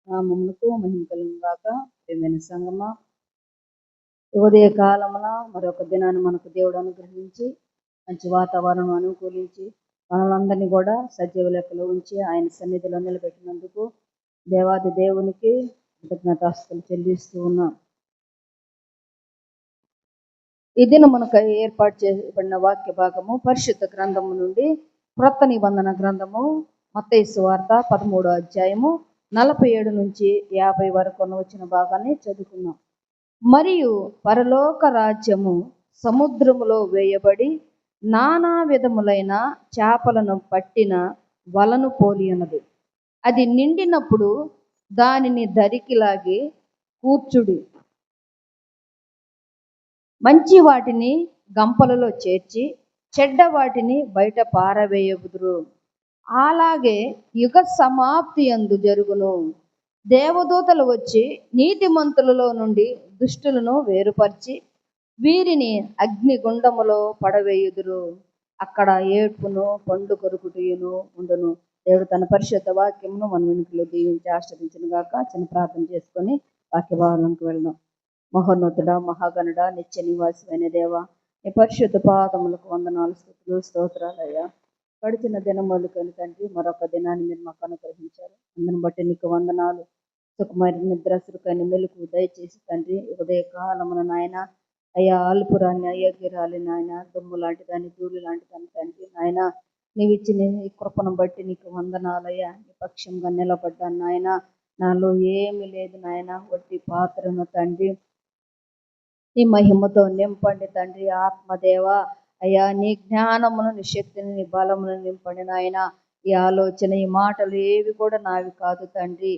నామమునకు మహిమ కలుగును గాక. ప్రియమైన సంగమా, ఉదయ కాలమున మరొక దినాన్ని మనకు దేవుడు అనుగ్రహించి మంచి వాతావరణం అనుకూలించి మనలందరినీ కూడా సజీవ లెక్కలో ఉంచి ఆయన సన్నిధిలో నిలబెట్టినందుకు దేవాది దేవునికి కృతజ్ఞతాస్తుతులు చెల్లిస్తూ ఉన్నాం. ఈ దినం మనకు ఏర్పాటు చేయబడిన వాక్య భాగము పరిశుద్ధ గ్రంథము నుండి క్రొత్త నిబంధన గ్రంథము మత్తయి సువార్త 13వ అధ్యాయము 47 నుంచి 50 వరకు వచ్చిన భాగాన్ని చదువుకున్నాం. మరియు పరలోక రాజ్యము సముద్రములో వేయబడి నానా విధములైన చేపలను పట్టిన వలను పోలి ఉన్నది. అది నిండినప్పుడు దానిని దరికి లాగి కూర్చుడి, మంచి వాటిని గంపలలో చేర్చి చెడ్డ వాటిని బయట పారవేయబుదురు. అలాగే యుగ సమాప్తి యందు జరుగును. దేవదూతలు వచ్చి నీతిమంతులలో నుండి దుష్టులను వేరుపరిచి వీరిని అగ్నిగుండములో పడవేయుదురు. అక్కడ ఏడ్పును పండు కొరుకుటయును ఉండును. దేవుడు తన పరిశుద్ధ వాక్యమును మన వెనుకలో దీవించి ఆశ్రయించిన గాక. చిన్న ప్రార్థన చేసుకొని వాక్య భాగంలోకి వెళ్దాం. మహోన్నతుడా, మహాగణుడా, నిత్య నివాసమైన దేవ, నీ పరిశుద్ధ పాదములకు వందనాలు, స్తుతులు, స్తోత్రాలయ్యా. గడిచిన దినములకని తండ్రి మరొక దినాన్ని మీరు మాకు అనుగ్రహించారు. అందుని బట్టి నీకు వందనాలు. సుఖమైన నిద్ర, సుఖమైన మెలుకు దయచేసి తండ్రి ఉదయ కాలమున నాయన అయ్యా అల్పురాన్ని అయోగ్యరాలి నాయన దుమ్ము లాంటి దాన్ని ధూళి లాంటి దాన్ని తండ్రి నాయన నీవు ఇచ్చిన ఈ కృపను బట్టి నీకు వందనాలయ్యా. నీ పక్షంగా నిలబడ్డాను నాయన. నాలో ఏమీ లేదు నాయన, వట్టి పాత్రను తండ్రి నీ మహిమతో నింపండి తండ్రి. ఆత్మదేవ అయ్యా, నీ జ్ఞానమును, నీ శక్తిని, నీ బలమును నింపండి నాయన. ఈ ఆలోచన, ఈ మాటలు ఏవి కూడా నావి కాదు తండ్రి.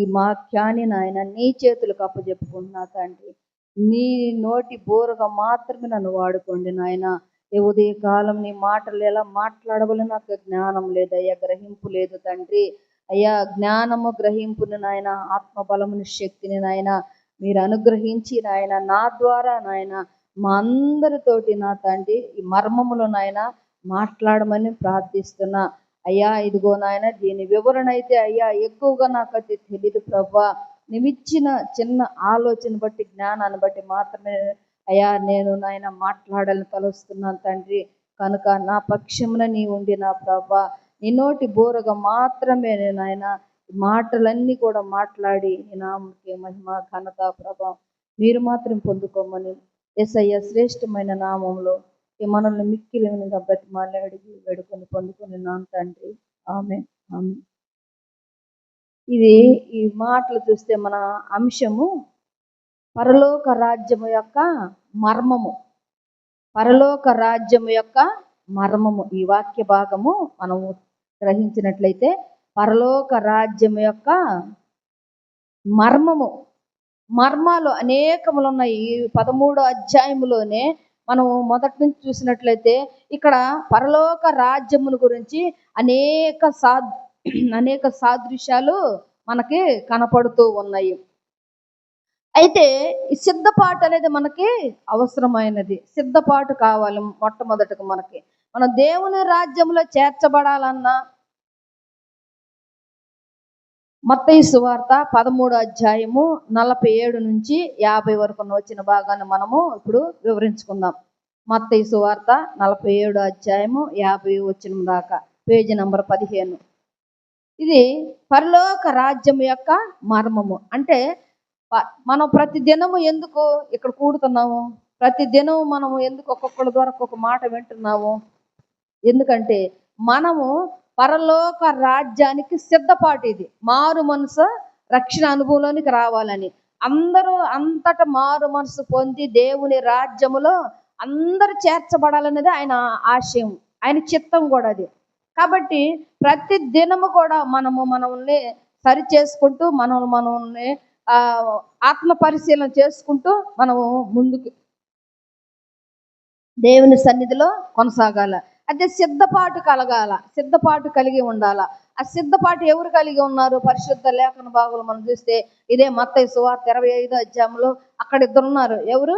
ఈ వాక్యాన్ని నాయన నీ చేతులకు అప్పచెప్పుకుంటున్నా తండ్రి. నీ నోటి బోరుగా మాత్రమే నన్ను వాడుకోండి నాయన. ఈ ఉదయకాలం నీ మాటలు ఎలా మాట్లాడవలో నాకు జ్ఞానం లేదు అయ్యా, గ్రహింపు లేదు తండ్రి. అయ్యా, జ్ఞానము గ్రహింపుని నాయన, ఆత్మబలముని శక్తిని నాయన మీరు అనుగ్రహించి నాయన నా ద్వారా నాయన మా అందరితోటి నా తండ్రి ఈ మర్మములు నాయన మాట్లాడమని ప్రార్థిస్తున్నా అయ్యా. ఇదిగో నాయన దీని వివరణ అయితే అయ్యా ఎక్కువగా నాకైతే తెలియదు ప్రభా. నీవిచ్చిన చిన్న ఆలోచన బట్టి, జ్ఞానాన్ని బట్టి మాత్రమే అయ్యా నేను నాయన మాట్లాడాలని తలుస్తున్నాను తండ్రి. కనుక నా పక్షమున నీ ఉండి నా ప్రభా, నీ నోటి బోరగా మాత్రమే నాయన మాటలన్నీ కూడా మాట్లాడి నీ నామముకే మహిమ, ఘనత, ప్రభావం మీరు మాత్రం పొందుకోమని యేసయ్య శ్రేష్టమైన నామంలో ఈ మనల్ని మిక్కిలిగా బ్రతిమాలి అడిగి వేడుకొని పొందుకొని నాన్న తండ్రి. ఆమేన్, ఆమేన్. ఇది ఈ మాటలు చూస్తే మన అంశము పరలోక రాజ్యము యొక్క మర్మము. పరలోక రాజ్యము యొక్క మర్మము. ఈ వాక్య భాగము మనము గ్రహించినట్లయితే పరలోక రాజ్యం యొక్క మర్మము. మర్మాలు అనేకములు ఉన్నాయి. ఈ 13వ అధ్యాయములోనే మనం మొదటి నుంచి చూసినట్లయితే ఇక్కడ పరలోక రాజ్యమును గురించి అనేక సాదృశ్యాలు మనకి కనపడుతూ ఉన్నాయి. అయితే ఈ సిద్ధపాటు అనేది మనకి అవసరమైనది. సిద్ధపాటు కావాలి. మొట్టమొదటిగా మనం దేవుని రాజ్యంలో చేర్చబడాలన్నా మత్తయి సువార్త 13వ అధ్యాయము 47 నుంచి 50 వరకు వచ్చిన భాగాన్ని మనము ఇప్పుడు వివరించుకుందాం. మత్తయి సువార్త 47వ అధ్యాయము 50 వచ్చిన దాకా, పేజీ నంబర్ 15. ఇది పరలోక రాజ్యం యొక్క మర్మము. అంటే మనం ప్రతి దినము ఎందుకు ఇక్కడ కూడుతున్నాము? ప్రతి దినం మనము ఎందుకు ఒక్కొక్కరి ద్వారా ఒక్కొక్క మాట వింటున్నాము? ఎందుకంటే మనము పరలోక రాజ్యానికి సిద్ధపాటు. ఇది మారు మనసు రక్షణ అనుభవంలోనికి రావాలని అందరూ అంతటా మారు మనసు పొంది దేవుని రాజ్యములో అందరూ చేర్చబడాలనేది ఆయన ఆశయం, ఆయన చిత్తం కూడా అది. కాబట్టి ప్రతి దినము కూడా మనల్ని సరి చేసుకుంటూ మనల్ని ఆత్మ పరిశీలన చేసుకుంటూ మనము ముందుకు దేవుని సన్నిధిలో కొనసాగాల. అదే సిద్ధపాటు కలగాల, సిద్ధపాటు కలిగి ఉండాల. ఆ సిద్ధపాటు ఎవరు కలిగి ఉన్నారు? పరిశుద్ధ లేఖన భాగంలో మనం చూస్తే ఇదే మత్తయి సువార్త 25వ అధ్యాయంలో అక్కడ ఇద్దరు ఉన్నారు. ఎవరు?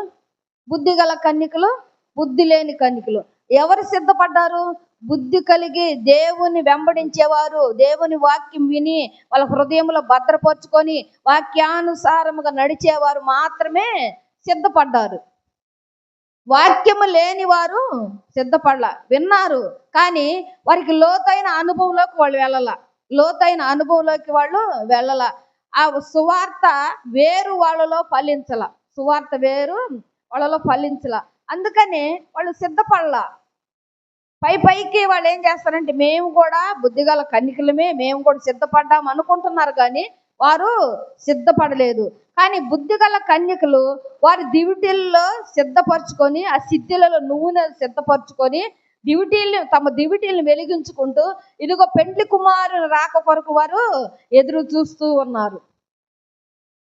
బుద్ధి గల కన్యకలు, బుద్ధి లేని కన్యకలు. ఎవరు సిద్ధపడ్డారు? బుద్ధి కలిగి దేవుని వెంబడించేవారు, దేవుని వాక్యం విని వాళ్ళ హృదయంలో భద్రపరుచుకొని వాక్యానుసారముగా నడిచేవారు మాత్రమే సిద్ధపడ్డారు. వాక్యము లేని వారు సిద్ధపడలా, విన్నారు కానీ వారికి లోతైన అనుభవంలోకి వాళ్ళు వెళ్ళల. ఆ సువార్త వేరు వాళ్ళలో ఫలించల. అందుకని వాళ్ళు సిద్ధపడలా. పైకి వాళ్ళు ఏం చేస్తారంటే మేము కూడా బుద్ధిగల కన్యకలమే, మేము కూడా సిద్ధపడ్డాం అనుకుంటున్నారు కానీ వారు సిద్ధపడలేదు. కానీ బుద్ధిగల కన్యకలు వారి దివిటీల్లో సిద్ధపరచుకొని, ఆ సిద్ధిలలో నూనె సిద్ధపరచుకొని తమ దివిటీలను వెలిగించుకుంటూ ఇదిగో పెండ్లి కుమారుని రాక కొరకు వారు ఎదురు చూస్తూ ఉన్నారు.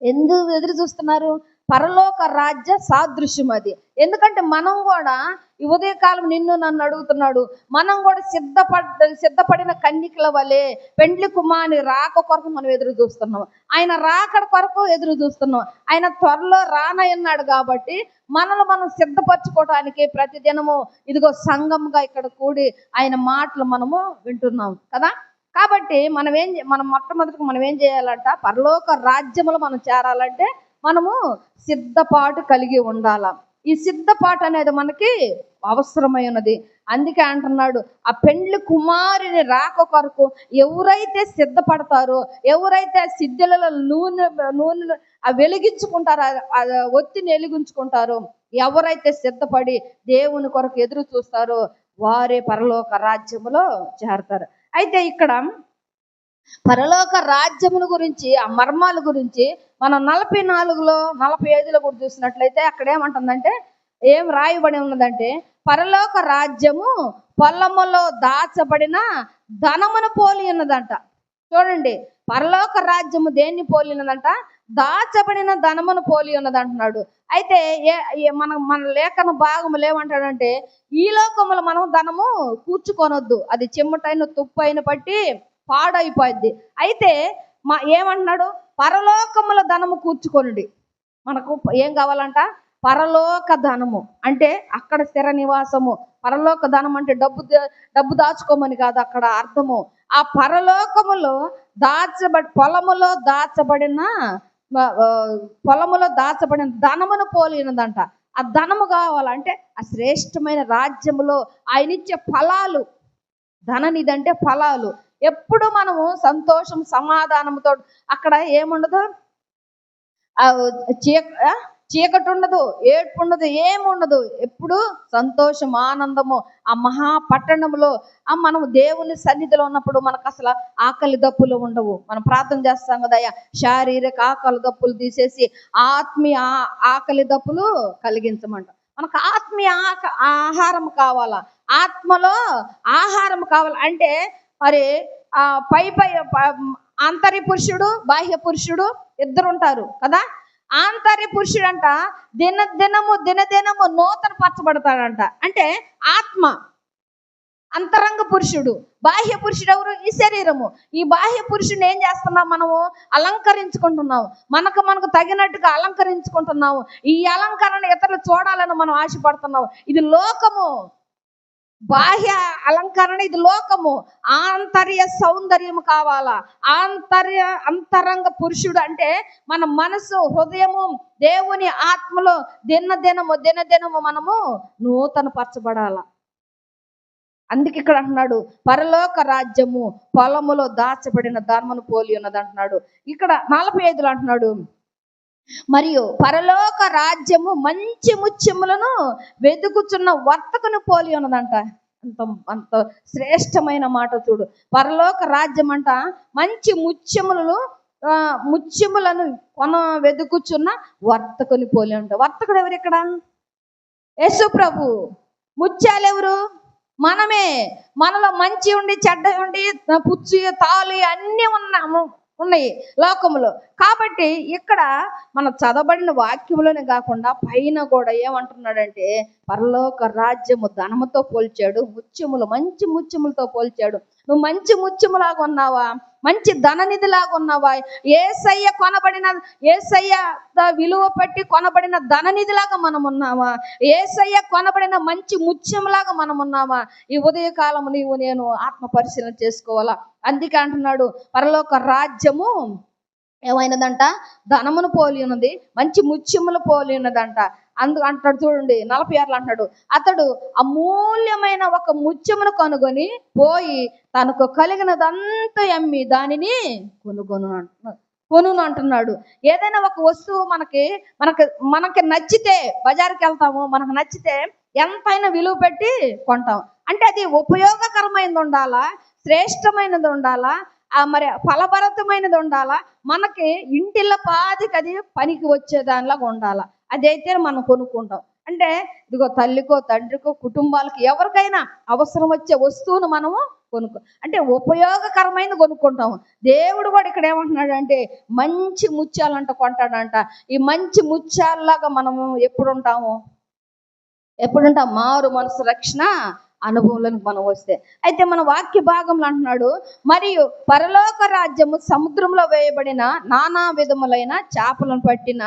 ఎందుకు ఎదురు చూస్తున్నారు? పరలోక రాజ్య సాదృశ్యం అది. ఎందుకంటే మనం కూడా ఈ ఉదయకాలం నిన్ను నన్ను అడుగుతున్నాడు, మనం కూడా సిద్ధపడిన కన్యకల వలె పెండ్లి కుమారుని రాక కొరకు మనం ఎదురు చూస్తున్నాం. ఆయన రాకడ కొరకు ఎదురు చూస్తున్నాం. ఆయన త్వరలో రానయ్యన్నాడు కాబట్టి మనం సిద్ధపరచుకోవడానికి ప్రతిదినము ఇదిగో సంఘంగా ఇక్కడ కూడి ఆయన మాటలు మనము వింటున్నాం కదా. కాబట్టి మనం మొట్టమొదటిగా మనం ఏం చేయాలంట? పరలోక రాజ్యములో మనం చేరాలంటే మనము సిద్ధపాటు కలిగి ఉండాల. ఈ సిద్ధపాటు అనేది మనకి అవసరమైనది. అందుకే అంటున్నాడు, ఆ పెండ్లి కుమారుని రాక కొరకు ఎవరైతే సిద్ధపడతారో, ఎవరైతే సిద్ధులలో నూనె వెలిగించుకుంటారో, ఒత్తిని వెలిగించుకుంటారో, ఎవరైతే సిద్ధపడి దేవుని కొరకు ఎదురు చూస్తారో వారే పరలోక రాజ్యములో చేరతారు. అయితే ఇక్కడ పరలోక రాజ్యముల గురించి, ఆ మర్మాల గురించి మనం 44లో 45లో కూడా చూసినట్లయితే అక్కడ ఏమంటుందంటే, ఏం రాయబడి ఉన్నదంటే, పరలోక రాజ్యము పొలములో దాచబడిన ధనమును పోలి ఉన్నదంట. చూడండి, పరలోక రాజ్యము దేన్ని పోలి ఉన్నదంట? దాచబడిన ధనమును పోలి ఉన్నది అంటున్నాడు. అయితే మన లేఖన భాగములు ఏమంటాడంటే, ఈ లోకములో మనం ధనము కూర్చుకొనొద్దు, అది చెమ్మటైన తుప్పైన పట్టి పాడైపోద్ది. అయితే ఏమంటున్నాడు? పరలోకముల ధనము కూర్చుకొనుడి. మనకు ఏం కావాలంట? పరలోక ధనము అంటే అక్కడ స్థిర నివాసము. పరలోక ధనం అంటే డబ్బు దాచుకోమని కాదు అక్కడ అర్థము. ఆ పరలోకములో పొలములో దాచబడిన ధనమును పోలినదంట. ఆ ధనము కావాలంటే ఆ శ్రేష్టమైన రాజ్యములో ఆయన ఇచ్చే ఫలాలు. ధననిదంటే ఫలాలు. ఎప్పుడు మనము సంతోషం సమాధానంతో, అక్కడ ఏముండదు, చీకటి ఉండదు, ఏడ్పు ఉండదు, ఏముండదు. ఎప్పుడు సంతోషం ఆనందము. ఆ మహాపట్టణంలో మనం దేవుని సన్నిధిలో ఉన్నప్పుడు మనకు అసలు ఆకలి దప్పులు ఉండవు. మనం ప్రార్థన చేస్తాం కదా, శారీరక ఆకలి దప్పులు తీసేసి ఆత్మీయ ఆకలి దప్పులు కలిగించమంట. మనకు ఆత్మీయ ఆహారం కావాలా, ఆత్మలో ఆహారం కావాలి. అంటే మరి పై ఆంతర్య పురుషుడు బాహ్య పురుషుడు ఇద్దరు ఉంటారు కదా. ఆంతర్య పురుషుడు అంట దినదినము నూతన పరచబడతాడంట. అంటే ఆత్మ. అంతరంగ పురుషుడు. బాహ్య పురుషుడు ఎవరు? ఈ శరీరము. ఈ బాహ్య పురుషుని ఏం చేస్తున్నాం? మనము అలంకరించుకుంటున్నాము, మనకు తగినట్టుగా అలంకరించుకుంటున్నాము. ఈ అలంకరణ ఇతరులు చూడాలని మనం ఆశపడుతున్నాము. ఇది లోకము. బాహ్య అలంకరణ ఇది లోకము. ఆంతర్య సౌందర్యము కావాలా. అంతరంగ పురుషుడు అంటే మన మనసు, హృదయము దేవుని ఆత్మలో దినదినము మనము నూతన పరచబడాల. అందుకే ఇక్కడ అంటున్నాడు, పరలోక రాజ్యము పొలములో దాచబడిన ధనమును పోలి ఉన్నది అంటున్నాడు. ఇక్కడ 45లో అంటున్నాడు, మరియు పరలోక రాజ్యము మంచి ముత్యములను వెతుకుచున్న వర్తకును పోలి ఉన్నదంట. అంత శ్రేష్టమైన మాట చూడు. పరలోక రాజ్యం అంట మంచి ముత్యములను వెతుకుచున్న వర్తకుని పోలి అంట. వర్తకుడు ఎవరు ఇక్కడ? యేసు ప్రభు. ముత్యాలు ఎవరు? మనమే. మనలో మంచి ఉండి చెడ్డ ఉండి పుచ్చు తాలు అన్నీ ఉన్నాయి లోకములో. కాబట్టి ఇక్కడ మన చదవబడిన వాక్యములోనే కాకుండా పైన కూడా ఏమంటున్నాడంటే, పరలోక రాజ్యము ధనముతో పోల్చాడు, మంచి ముత్యములతో పోల్చాడు. నువ్వు మంచి ముత్యములాగా ఉన్నావా? మంచి ధననిధిలాగా ఉన్నావా? యేసయ్య విలువ పెట్టి కొనబడిన ధననిధిలాగా మనం ఉన్నావా? యేసయ్య కొనబడిన మంచి ముత్యంలాగా మనం ఉన్నావా? ఈ ఉదయకాలం నేను ఆత్మ పరిశీలన చేసుకోవాలా. అందుకే అంటున్నాడు, పరలోక రాజ్యము ఏమైనదంట? ధనమును పోలి ఉన్నది, మంచి ముత్యములు పోలి ఉన్నదంట. అంటాడు చూడండి 46 అంటాడు, అతడు అమూల్యమైన ఒక ముత్యమును కనుగొని పోయి తనకు కలిగినదంతా అమ్మి దానిని కొనును అంటున్నాడు. ఏదైనా ఒక వస్తువు మనకి నచ్చితే బజార్కి వెళ్తాము, మనకు నచ్చితే ఎంతైనా విలువ పెట్టి కొంటాం. అంటే అది ఉపయోగకరమైనది ఉండాలా, శ్రేష్టమైనది ఉండాలా, మరి ఫలభరితమైనది ఉండాలా, మనకి ఇంటిల్ల పాదికి అది పనికి వచ్చేదానిలాగా ఉండాలా. అదైతే మనం కొనుక్కుంటాం. అంటే ఇదిగో తల్లికో తండ్రికో కుటుంబాలకు ఎవరికైనా అవసరం వచ్చే వస్తువును మనము అంటే ఉపయోగకరమైన కొనుక్కుంటాము. దేవుడు కూడా ఇక్కడ ఏమంటున్నాడు అంటే మంచి ముత్యాలంట కొంటాడంట. ఈ మంచి ముత్యాలలాగా మనము ఎప్పుడుంటాం? మారు మనసు రక్షణ అనుభవంలోకి మనం వస్తే. అయితే మన వాక్య భాగంలో అంటున్నాడు, మరియు పరలోక రాజ్యము సముద్రంలో వేయబడిన నానా విధములైన చేపలను పట్టిన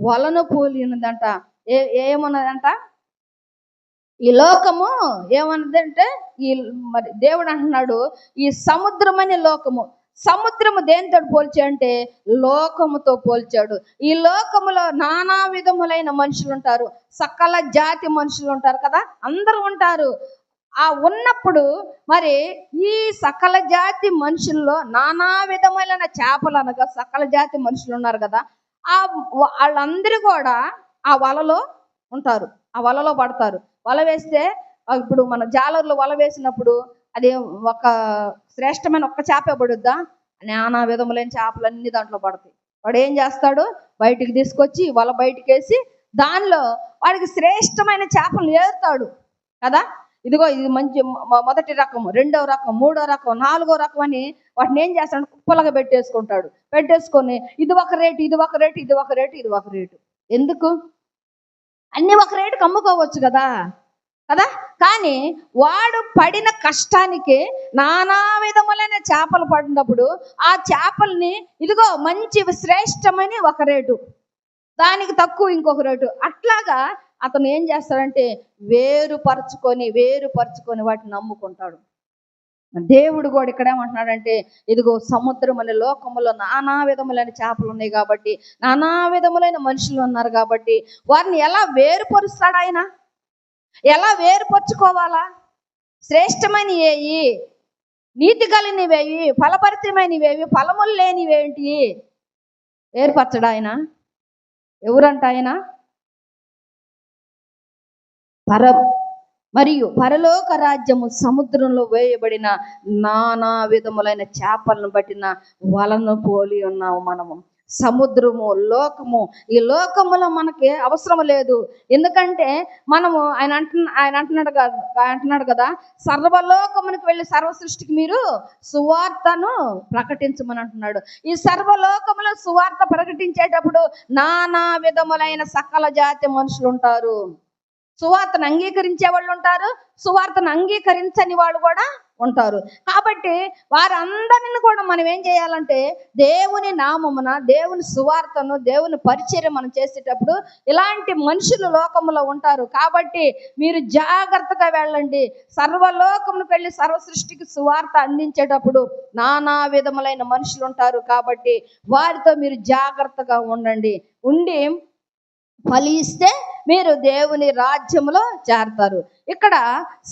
వలను పోలి ఉన్నదంట. ఏమున్నదంట? ఈ లోకము ఏమన్నదంటే మరి దేవుడు అంటున్నాడు, ఈ సముద్రమని లోకము, సముద్రము దేనితో పోల్చాడంటే లోకముతో పోల్చాడు. ఈ లోకములో నానా విధములైన మనుషులు ఉంటారు, సకల జాతి మనుషులు ఉంటారు కదా, అందరూ ఉంటారు. ఉన్నప్పుడు మరి ఈ సకల జాతి మనుషుల్లో నానా విధములైన చేపలు అనగా సకల జాతి మనుషులు ఉన్నారు కదా, వాళ్ళందరూ కూడా ఆ వలలో ఉంటారు, ఆ వలలో పడతారు. వల వేస్తే ఇప్పుడు మన జాలర్లు వల వేసినప్పుడు అది ఒక శ్రేష్టమైన ఒక్క చేప పడుద్దా? నానా విధములైన చేపలన్నీ దాంట్లో పడతాయి. వాడు ఏం చేస్తాడు? బయటికి తీసుకొచ్చి వల బయటికి వేసి దానిలో వాడికి శ్రేష్టమైన చేపలు ఏరుతాడు కదా. ఇదిగో ఇది మంచి మొదటి రకము, రెండవ రకం, మూడో రకం, నాలుగో రకం అని వాటిని ఏం చేస్తాడు? కుప్పలుగా పెట్టేసుకొని ఇది ఒక రేటు, ఇది ఒక రేటు, ఇది ఒక రేటు, ఇది ఒక రేటు. ఎందుకు? అన్నీ ఒక రేటుకి అమ్ముకోవచ్చు కదా. కానీ వాడు పడిన కష్టానికి నానా విధములైన చేపలు పడినప్పుడు ఆ చేపల్ని ఇదిగో మంచి శ్రేష్టమని ఒక రేటు, దానికి తక్కువ ఇంకొక రేటు, అట్లాగా అతను ఏం చేస్తాడంటే వేరుపరుచుకొని వాటిని నమ్ముకుంటాడు. దేవుడు కూడా ఇక్కడ ఏమంటున్నాడంటే ఇదిగో సముద్రం అనే లోకములో నానా విధములైన చేపలు ఉన్నాయి కాబట్టి, నానా విధములైన మనుషులు ఉన్నారు కాబట్టి వారిని ఎలా వేరుపరుస్తాడు? ఆయన ఎలా వేరుపరుచుకోవాలా? శ్రేష్టమైనవేయి, నీతి కలిగినవేవి, ఫలభరితమైనవేవి, ఫలములు లేనివేంటి వేరుపరచడు ఆయన. ఎవరంట ఆయన? మరియు పరలోక రాజ్యము సముద్రంలో వేయబడిన నానా విధములైన చేపలను బట్టిన వలను పోలి ఉన్నాము మనము. సముద్రము, లోకము, ఈ లోకములో మనకి అవసరం లేదు. ఎందుకంటే మనము ఆయన అంటున్నాడు కదా, సర్వలోకమునికి వెళ్ళి సర్వ సృష్టికి మీరు సువార్తను ప్రకటించమని అంటున్నాడు. ఈ సర్వలోకములో సువార్త ప్రకటించేటప్పుడు నానా విధములైన సకల జాతి మనుషులు ఉంటారు. సువార్తను అంగీకరించే వాళ్ళు ఉంటారు, సువార్తను అంగీకరించని వాళ్ళు కూడా ఉంటారు. కాబట్టి వారందరిని కూడా మనం ఏం చేయాలంటే దేవుని నామమున, దేవుని సువార్తను, దేవుని పరిచర్య మనం చేసేటప్పుడు ఇలాంటి మనుషులు లోకంలో ఉంటారు. కాబట్టి మీరు జాగ్రత్తగా వెళ్ళండి. సర్వలోకములకు వెళ్ళి సర్వ సృష్టికి సువార్త అందించేటప్పుడు నానా విధములైన మనుషులు ఉంటారు. కాబట్టి వారితో మీరు జాగ్రత్తగా ఉండి ఫలిస్తే మీరు దేవుని రాజ్యములో చేరతారు. ఇక్కడ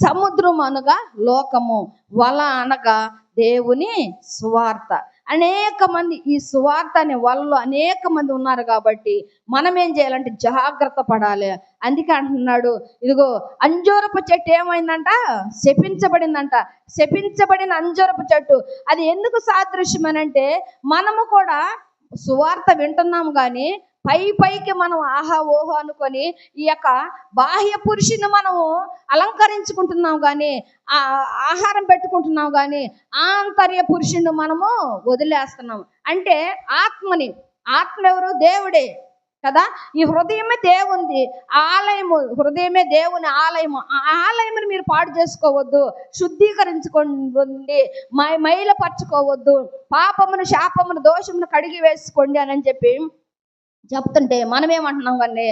సముద్రం అనగా లోకము, వల అనగా దేవుని సువార్త. అనేక మంది ఈ సువార్త అనే వలలో అనేక మంది ఉన్నారు కాబట్టి మనం ఏం చేయాలంటే జాగ్రత్త పడాలి. అందుకే అంటున్నాడు, ఇదిగో అంజూరపు చెట్టు ఏమైందంట? శపించబడిందంట. శపించబడిన అంజూరపు చెట్టు అది ఎందుకు సాదృశ్యమనంటే మనము కూడా సువార్త వింటున్నాము కానీ పైకి మనం ఆహా ఓహో అనుకొని ఈ యొక్క బాహ్య పురుషుని మనము అలంకరించుకుంటున్నాం కానీ, ఆహారం పెట్టుకుంటున్నాం కానీ ఆంతర్య పురుషుని మనము వదిలేస్తున్నాం. అంటే ఆత్మ ఎవరు? దేవుడే. కదా. ఈ హృదయమే దేవుంది ఆలయము, హృదయమే దేవుని ఆలయము. ఆ ఆలయముని మీరు పాడు చేసుకోవద్దు, శుద్ధీకరించుకోండి, మైలపరచుకోవద్దు, పాపమును శాపమును దోషమును కడిగి వేసుకోండి అని చెప్పి చెప్తుంటే మనమేమంటున్నాం కానీ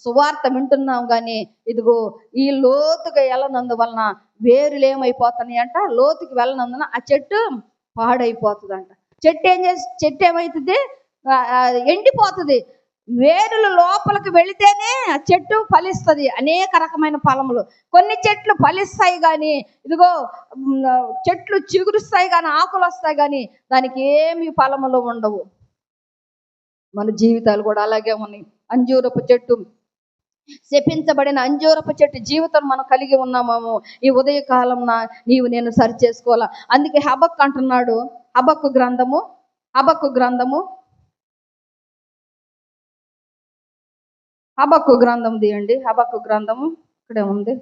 సువార్త వింటున్నాం కానీ ఇదిగో ఈ లోతుగా వెళ్ళనందువలన వేరులు ఏమైపోతున్నాయి అంట, లోతుకి వెళ్ళనందున ఆ చెట్టు పాడైపోతుంది అంట. చెట్టు ఏమవుతుంది, ఎండిపోతుంది. వేరులు లోపలికి వెళితేనే ఆ చెట్టు ఫలిస్తుంది, అనేక రకమైన ఫలములు. కొన్ని చెట్లు ఫలిస్తాయి కానీ ఇదిగో చెట్లు చిగురుస్తాయి కానీ ఆకులు వస్తాయి కానీ దానికి ఏమి ఫలములు ఉండవు. మన జీవితాలు కూడా అలాగే ఉన్నాయి. అంజూరపు చెట్టు, శపించబడిన అంజూరపు చెట్టు జీవితం మనం కలిగి ఉన్నాము. ఈ ఉదయకాలం నీవు నేను సరి చేసుకోవాలా. అందుకే హబక్కు అంటున్నాడు, హబక్కు గ్రంథం తీయండి. హబక్కు గ్రంథము ఇక్కడే ఉంది.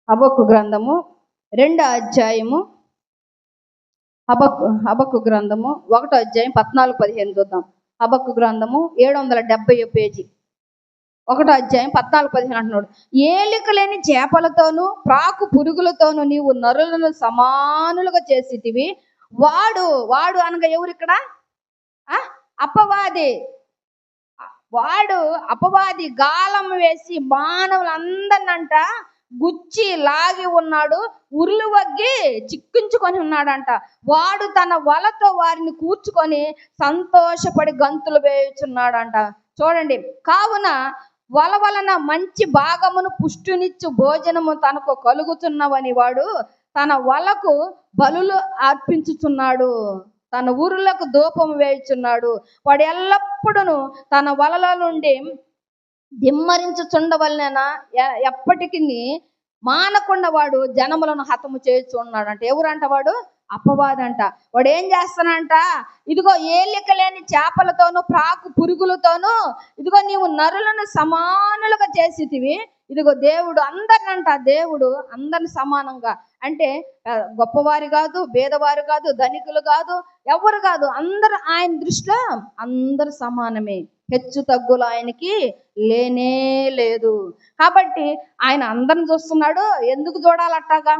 హబక్కు గ్రంథము 2వ అధ్యాయము, హబక్కు గ్రంథము 1వ అధ్యాయం 14-15 చూద్దాం. హబక్కు గ్రంథము 770 పేజీ, 1వ అధ్యాయం 14-15 అంటున్నాడు, ఏలిక లేని చేపలతోనూ ప్రాకు పురుగులతోనూ నీవు నరులను సమానులుగా చేసితివి. వాడు అనగా ఎవరు ఇక్కడ? అపవాది. వాడు అపవాది గాలం వేసి మానవులందరినంట గుచ్చి లాగి ఉన్నాడు, ఉరులు వగ్గి చిక్కించుకొని ఉన్నాడంట. వాడు తన వలతో వారిని కూర్చుకొని సంతోషపడి గంతులు వేయుచున్నాడంట. చూడండి, కావున వల వలన మంచి భాగమును పుష్టినిచ్చు భోజనము తనకు కలుగుతున్నవని వాడు తన వలకు బలులు అర్పించుచున్నాడు, తన ఊరులకు ధూపము వేయుచున్నాడు. వాడు ఎల్లప్పుడూ తన వలలో నుండి దిమ్మరించుచుండవలన ఎప్పటికీ మానకుండా వాడు జనములను హతము చేయుచున్నాడంట. ఎవరంట? వాడు అపవాదంట. వాడు ఏం చేస్తానంట, ఇదిగో ఏలిక లేని చేపలతోనూ ప్రాకు పురుగులతోనూ ఇదిగో నీవు నరులను సమానులుగా చేసితివి. ఇదిగో దేవుడు దేవుడు అందరిని సమానంగా, అంటే గొప్పవారు కాదు, పేదవారు కాదు, ధనికులు కాదు, ఎవరు కాదు, అందరు ఆయన దృష్టిలో అందరు సమానమే. హెచ్చు తగ్గులు ఆయనకి లేనే లేదు. కాబట్టి ఆయన అందరిని చూస్తున్నాడు. ఎందుకు చూడాలట్టాగా?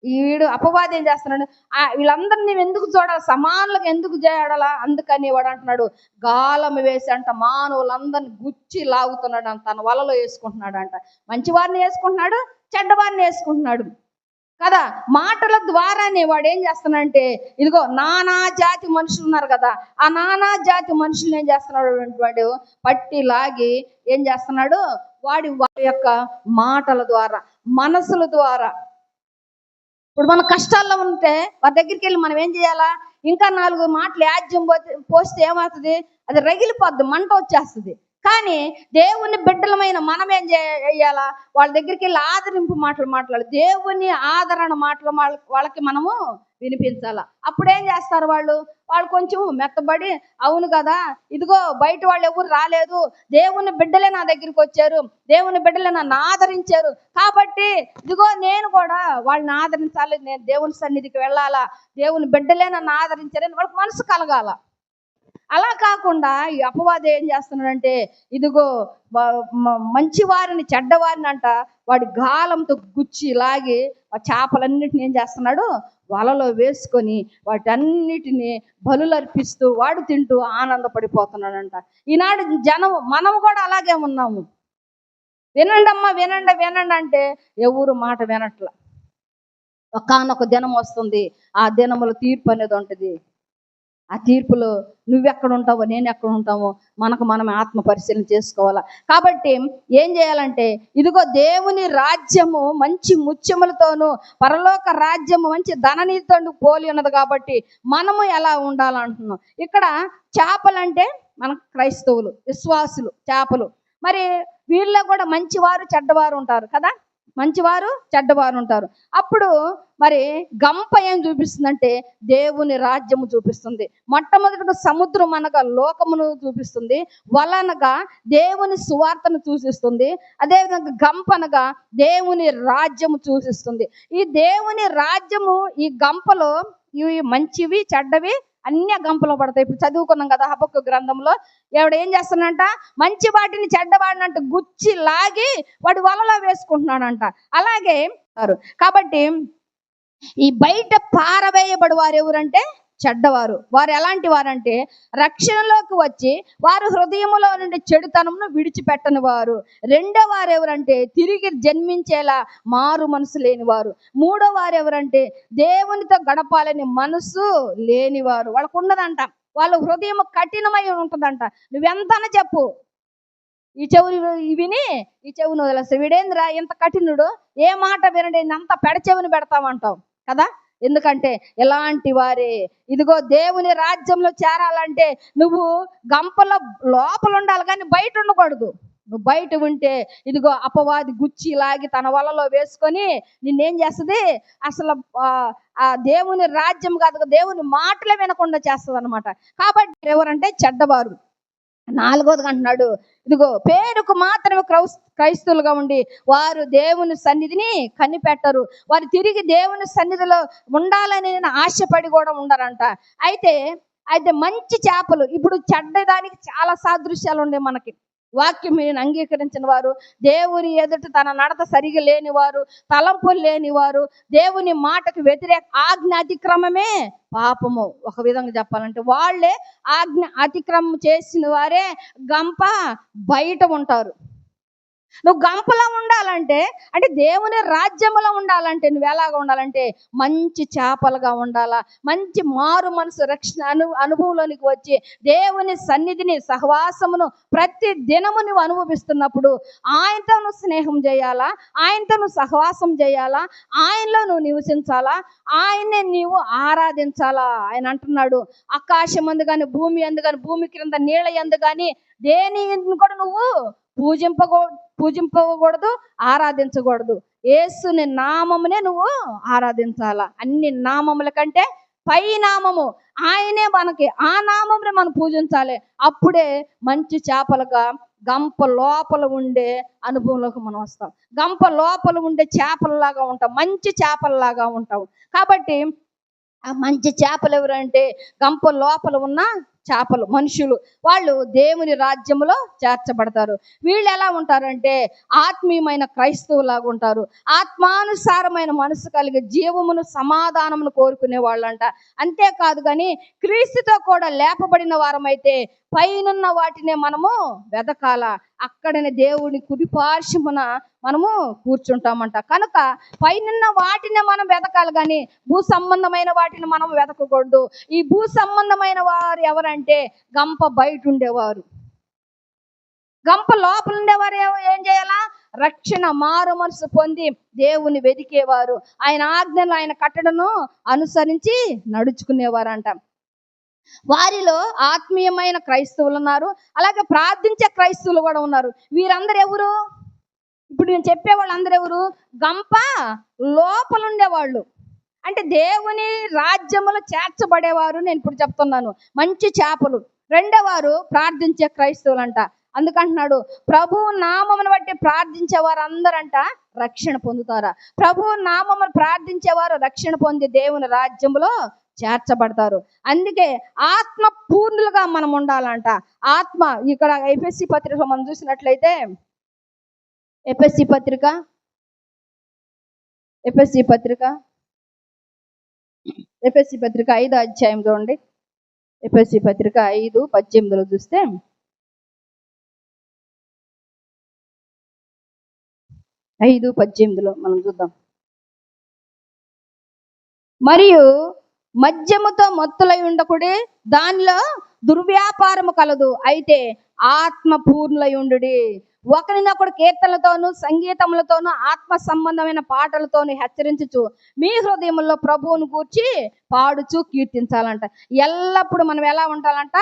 వీడు అపవాది ఏం చేస్తున్నాడు, వీళ్ళందరినీ నేను ఎందుకు చూడాలి, సమానులకు ఎందుకు చేయాలా? అందుకని వాడు అంటున్నాడు, గాలం వేసి అంట మానవులందరిని గుచ్చి లాగుతున్నాడు అంట, తన వలలో వేసుకుంటున్నాడు అంట. మంచివారిని వేసుకుంటున్నాడు, చెడ్డవారిని వేసుకుంటున్నాడు కదా. మాటల ద్వారానే వాడు ఏం చేస్తున్నాడంటే, ఇదిగో నానా జాతి మనుషులు ఉన్నారు కదా, ఆ నానా జాతి మనుషులు ఏం చేస్తున్నాడు, వాడు పట్టి లాగి ఏం చేస్తున్నాడు, వాడి యొక్క మాటల ద్వారా, మనసుల ద్వారా. ఇప్పుడు మన కష్టాల్లో ఉంటే వారి దగ్గరికి వెళ్ళి మనం ఏం చేయాలా, ఇంకా 4 మాటలు యాజ్యం పోస్తే ఏమవుతుంది, అది రగిలిపోద్ది, మంట వచ్చేస్తుంది. కానీ దేవుని బిడ్డలమైన మనం ఏం చేయాలా, వాళ్ళ దగ్గరికి వెళ్ళి ఆదరింపు మాటలు మాట్లాడాలి, దేవుని ఆదరణ మాటలు వాళ్ళకి మనము వినిపించాలా. అప్పుడేం చేస్తారు వాళ్ళు కొంచెం మెత్తబడి, అవును కదా, ఇదిగో బయట వాళ్ళు ఎవరు రాలేదు, దేవుని బిడ్డలే నా దగ్గరికి వచ్చారు, దేవుని బిడ్డలే నన్ను ఆదరించారు, కాబట్టి ఇదిగో నేను కూడా వాళ్ళని ఆదరించాలి, నేను దేవుని సన్నిధికి వెళ్ళాలా, దేవుని బిడ్డలే నన్ను ఆదరించారని వాళ్ళకి మనసు కలగాల. అలా కాకుండా ఈ అపవాది ఏం చేస్తున్నాడంటే, ఇదిగో మంచి వారిని చెడ్డవారిని అంట వాడి గాలంతో గుచ్చి లాగి ఆ చేపలన్నిటిని ఏం చేస్తున్నాడు, వలలో వేసుకొని వాటన్నిటిని బలులు అర్పిస్తూ వాడు తింటూ ఆనందపడిపోతున్నాడంట. ఈనాడు మనం కూడా అలాగే ఉన్నాము. వినండి అమ్మా, వినండి అంటే ఎవరు మాట వినట్ల. ఒకానొక దినం వస్తుంది, ఆ దినములో తీర్పు అనేది ఉంటుంది. ఆ తీర్పులో నువ్వెక్కడ ఉంటావో నేను ఎక్కడ ఉంటామో మనం ఆత్మ పరిశీలన చేసుకోవాలా. కాబట్టి ఏం చేయాలంటే, ఇదిగో దేవుని రాజ్యము మంచి ముత్యములతోనూ పరలోక రాజ్యము మంచి ధననీతితో పోలి ఉన్నది. కాబట్టి మనము ఎలా ఉండాలంటున్నాం. ఇక్కడ చేపలంటే మన క్రైస్తవులు, విశ్వాసులు చేపలు. మరి వీళ్ళలో కూడా మంచివారు చెడ్డవారు ఉంటారు కదా. మంచివారు చెడ్డవారు ఉంటారు. అప్పుడు మరి గంప ఏం చూపిస్తుందంటే దేవుని రాజ్యము చూపిస్తుంది. మొట్టమొదటిగా సముద్రం అనగా లోకమును చూపిస్తుంది, వలనగా దేవుని సువార్తను సూచిస్తుంది. అదేవిధంగా గంప అనగా దేవుని రాజ్యము సూచిస్తుంది. ఈ దేవుని రాజ్యము ఈ గంపలో ఇవి మంచివి చెడ్డవి అన్ని గంపలో పడతాయి. ఇప్పుడు చదువుకున్నాం కదా హబక్కు గ్రంథంలో, ఎవడు ఏం చేస్తున్నాడంట, మంచి వాటిని చెడ్డవాడినంట గుచ్చి లాగి వాడు వలలో వేసుకుంటున్నాడంట. అలాగే కాబట్టి ఈ బయట పారవేయబడి వారు ఎవరంటే చెడ్డవారు. వారు ఎలాంటి వారంటే రక్షణలోకి వచ్చి వారు హృదయములో నుండి చెడుతనమును విడిచిపెట్టని వారు. రెండో వారు ఎవరంటే తిరిగి జన్మించేలా మారు మనసు లేని వారు. మూడో వారు ఎవరంటే దేవునితో గడపాలని మనసు లేనివారు. వాళ్ళకు ఉండదంట, వాళ్ళ హృదయం కఠినమై ఉంటుందంట. నువ్వెంతన చెప్పు, ఈ చెవులు విని ఈ చెవును వదిలేస్తావు, వీడేంద్రా ఇంత కఠినుడు, ఏ మాట వినండి అంత పెడచెవుని పెడతామంటావు కదా. ఎందుకంటే ఎలాంటి వారే, ఇదిగో దేవుని రాజ్యంలో చేరాలంటే నువ్వు గంపలో లోపల ఉండాలి కానీ బయట ఉండకూడదు. నువ్వు బయట ఉంటే ఇదిగో అపవాది గుచ్చి లాగి తన వలలో వేసుకొని నిన్నేం చేస్తుంది, అసలు ఆ దేవుని రాజ్యం కాదు, దేవుని మాటలే వినకుండా చేస్తుంది అనమాట. కాబట్టి ఎవరంటే చెడ్డవారు. నాలుగోది అంటున్నాడు, ఇదిగో పేరుకు మాత్రమే క్రైస్తవులుగా ఉండి వారు దేవుని సన్నిధిని కనిపెట్టరు. వారు తిరిగి దేవుని సన్నిధిలో ఉండాలని ఆశపడి కూడా ఉండరంట. అయితే మంచి చేపలు, ఇప్పుడు చెడ్డదానికి చాలా సాదృశ్యాలు ఉండే మనకి. వాక్యం మీరు అంగీకరించిన వారు, దేవుని ఎదుట తన నడత సరిగా లేనివారు, తలంపులు లేనివారు, దేవుని మాటకు వ్యతిరేక ఆజ్ఞ అతిక్రమమే పాపము. ఒక విధంగా చెప్పాలంటే వాళ్ళే ఆజ్ఞ అతిక్రమం చేసిన వారే గంప బయట ఉంటారు. నువ్వు గంపలో ఉండాలంటే, అంటే దేవుని రాజ్యంలో ఉండాలంటే నువ్వు ఎలాగా ఉండాలంటే మంచి చేపలుగా ఉండాలా. మంచి మారు మనసు రక్షణ అనుభవంలోనికి వచ్చి దేవుని సన్నిధిని సహవాసమును ప్రతి దినము నువ్వు అనుభవిస్తున్నప్పుడు ఆయనతో నువ్వు స్నేహం చేయాలా, ఆయనతో నువ్వు సహవాసం చేయాలా, ఆయనలో నువ్వు నివసించాలా, ఆయన్నే నీవు ఆరాధించాలా. ఆయన అంటున్నాడు, ఆకాశం అందు కానీ భూమి అందు కానీ భూమి క్రింద నీళ్ళ యందు కానీ దేని కూడా నువ్వు పూజింపకూడదు, ఆరాధించకూడదు. యేసుని నామమునే నువ్వు ఆరాధించాలా. అన్ని నామముల కంటే పై నామము ఆయనే, మనకి ఆ నామమునే మనం పూజించాలి. అప్పుడే మంచి చేపలుగా గంప లోపల ఉండే అనుభవంలోకి మనం వస్తాం. గంప లోపల ఉండే చేపలలాగా ఉంటాం, మంచి చేపలలాగా ఉంటాం. కాబట్టి ఆ మంచి చేపలు ఎవరంటే గంప లోపల ఉన్న చేపలు, మనుషులు. వాళ్ళు దేవుని రాజ్యంలో చేర్చబడతారు. వీళ్ళు ఎలా ఉంటారంటే ఆత్మీయమైన క్రైస్తవులాగా ఉంటారు. ఆత్మానుసారమైన మనసు కలిగి జీవమును సమాధానమును కోరుకునే వాళ్ళంట. అంతేకాదు కానీ క్రీస్తుతో కూడా లేపబడిన వారమైతే పైనున్న వాటినే మనము వెదకాల, అక్కడనే దేవుని కుడిపార్శ్వమున మనము కూర్చుంటామంట. కనుక పైనున్న వాటిని మనం వెదకాలి కానీ భూ సంబంధమైన వాటిని మనం వెదకకూడదు. ఈ భూ సంబంధమైన వారు ఎవరంటే గంప బయట ఉండేవారు. గంప లోపల ఉండేవారు ఏం చేయాలా, రక్షణ మారు మనసు పొంది దేవుని వెదికేవారు, ఆయన ఆజ్ఞలు ఆయన కట్టడను అనుసరించి నడుచుకునేవారంట. వారిలో ఆత్మీయమైన క్రైస్తవులు ఉన్నారు, అలాగే ప్రార్థించే క్రైస్తవులు కూడా ఉన్నారు. వీరందరూ ఎవరు, ఇప్పుడు నేను చెప్పే వాళ్ళందరూ ఎవరు, గంప లోపల ఉండేవాళ్ళు, అంటే దేవుని రాజ్యములో చేర్చబడేవారు. నేను ఇప్పుడు చెప్తున్నాను మంచి చేపలు. రెండోవారు ప్రార్థించే క్రైస్తవులు అంట. అందుకంటున్నాడు, ప్రభు నామమును బట్టి ప్రార్థించే వారు అందరంట రక్షణ పొందుతారా. ప్రభు నామమును ప్రార్థించేవారు రక్షణ పొంది దేవుని రాజ్యములో చేర్చబడతారు. అందుకే ఆత్మ పూర్ణులుగా మనం ఉండాలంట. ఆత్మ ఇక్కడ ఎఫెసీ పత్రిక మనం చూసినట్లయితే, ఎఫెసీ పత్రిక 5వ అధ్యాయం చూడండి. ఎఫెసీ పత్రిక 5:18 చూస్తే, మనం చూద్దాం. మరియు మద్యముతో మత్తులై ఉండకుడి, దానిలో దుర్వ్యాపారము కలదు, అయితే ఆత్మ పూర్ణులై ఉండుడి. ఒకరినొకడు కీర్తనలతోనూ సంగీతములతోనూ ఆత్మ సంబంధమైన పాటలతోనూ హెచ్చరించుచు మీ హృదయములో ప్రభువును గూర్చి పాడుచు కీర్తించాలంట. ఎల్లప్పుడు మనం ఎలా ఉండాలంట?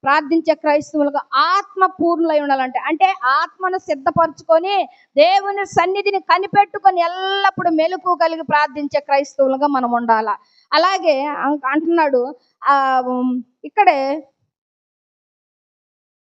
ప్రార్థించే క్రైస్తవులుగా ఆత్మ పూర్ణులై ఉండాలంటే, అంటే ఆత్మను సిద్ధపరచుకొని దేవుని సన్నిధిని కనిపెట్టుకొని ఎల్లప్పుడు మెలకువ కలిగి ప్రార్థించే క్రైస్తవులుగా మనం ఉండాలా. అలాగే అంటున్నాడు ఇక్కడే